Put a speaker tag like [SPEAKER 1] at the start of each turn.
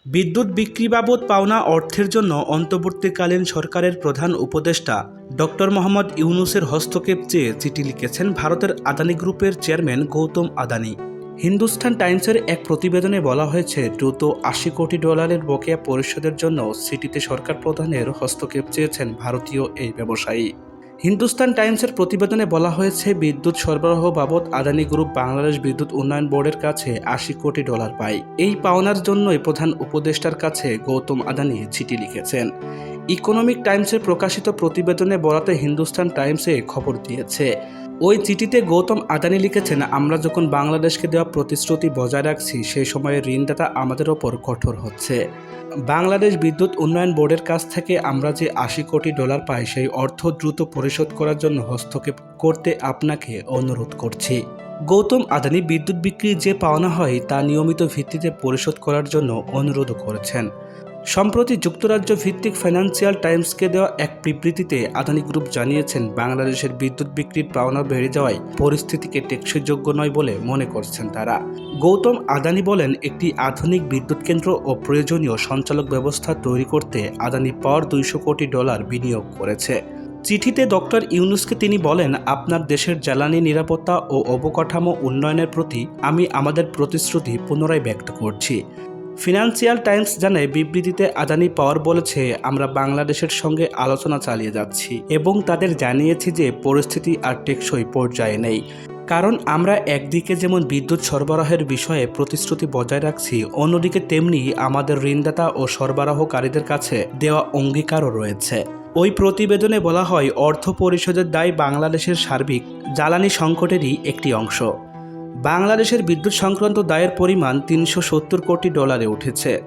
[SPEAKER 1] বিদ্যুৎ বিক্রি বাবদ পাওনা অর্থের জন্য অন্তর্বর্তীকালীন সরকারের প্রধান উপদেষ্টা ডক্টর মোহাম্মদ ইউনূসের হস্তক্ষেপ চেয়ে চিঠি লিখেছেন ভারতের আদানি গ্রুপের চেয়ারম্যান গৌতম আদানি। হিন্দুস্তান টাইমসের এক প্রতিবেদনে বলা হয়েছে, দ্রুত $80 কোটি বকেয়া পরিশোধের জন্য চিঠিতে সরকার প্রধানের হস্তক্ষেপ চেয়েছেন ভারতীয় এই ব্যবসায়ী। হিন্দুস্তান টাইমসের প্রতিবেদনে বলা হয়েছে, বিদ্যুৎ সরবরাহ বাবদ আদানি গ্রুপ বাংলাদেশ বিদ্যুৎ উন্নয়ন বোর্ডের কাছে $80 কোটি পায়। এই পাওনার জন্যই প্রধান উপদেষ্টার কাছে গৌতম আদানি চিঠি লিখেছেন। ইকোনমিক টাইমসের প্রকাশিত প্রতিবেদনে বরাতে হিন্দুস্তান টাইমসে খবর দিয়েছে। ওই চিঠিতে গৌতম আদানি লিখেছেন, আমরা যখন বাংলাদেশকে দেওয়া প্রতিশ্রুতি বজায় রাখছি, সেই সময়ে ঋণদাতা আমাদের ওপর কঠোর হচ্ছে। বাংলাদেশ বিদ্যুৎ উন্নয়ন বোর্ডের কাছ থেকে আমরা যে $80 কোটি পাই, সেই অর্থ দ্রুত পরিশোধ করার জন্য হস্তক্ষেপ করতে আপনাকে অনুরোধ করছি। গৌতম আদানি বিদ্যুৎ বিক্রির যে পাওনা হয় তা নিয়মিত ভিত্তিতে পরিশোধ করার জন্য অনুরোধ করেছেন। সম্প্রতি যুক্তরাজ্য ভিত্তিক ফাইন্যান্সিয়াল টাইমসকে দেওয়া এক বিবৃতিতে আদানি গ্রুপ জানিয়েছেন, বাংলাদেশের বিদ্যুৎ বিক্রির পাওনা বেড়ে যাওয়ায় পরিস্থিতিকে টেকসইযোগ্য নয় বলে মনে করছেন তারা। গৌতম আদানি বলেন, একটি আধুনিক বিদ্যুৎ কেন্দ্র ও প্রয়োজনীয় সঞ্চালক ব্যবস্থা তৈরি করতে আদানি পাওয়ার $200 কোটি বিনিয়োগ করেছে। চিঠিতে ডক্টর ইউনূসকে তিনি বলেন, আপনার দেশের জ্বালানি নিরাপত্তা ও অবকাঠামো উন্নয়নের প্রতি আমি আমাদের প্রতিশ্রুতি পুনরায় ব্যক্ত করছি। ফিনান্সিয়াল টাইমস জানায়, বিবৃতিতে আদানি পাওয়ার বলেছে, আমরা বাংলাদেশের সঙ্গে আলোচনা চালিয়ে যাচ্ছি এবং তাদের জানিয়েছি যে পরিস্থিতি আর টেকসই পর্যায়ে নেই। কারণ আমরা একদিকে যেমন বিদ্যুৎ সরবরাহের বিষয়ে প্রতিশ্রুতি বজায় রাখছি, অন্যদিকে তেমনি আমাদের ঋণদাতা ও সরবরাহকারীদের কাছে দেওয়া অঙ্গীকারও রয়েছে। ওই প্রতিবেদনে বলা হয়, অর্থ পরিশোধের দায় বাংলাদেশের সার্বিক জ্বালানি সংকটেরই একটি অংশ। বাংলাদেশের বিদ্যুৎ সংক্রান্ত দায়ের পরিমাণ $370 কোটি উঠেছে।